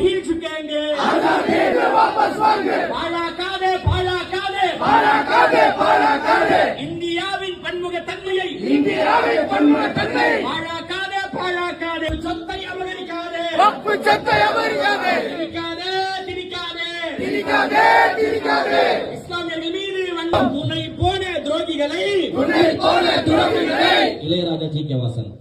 नहीं झुकेंगे वापस வாங்க பாழாக்காதே பாழாக்காதே பாழாக்காதே பாழாக்காதே இந்தியாவின் பன்முகத்தன்மையை பாழாக்காதே பாழாக்காதே சொத்தை அமெரிக்காதே வக்ஃபு சொத்தை அமெரிக்காதே திணிக்காதே இஸ்லாமியர்கள் மீது வந்த உன்னை போன துரோகிகளை இளையராஜா ஜி கே வாசன்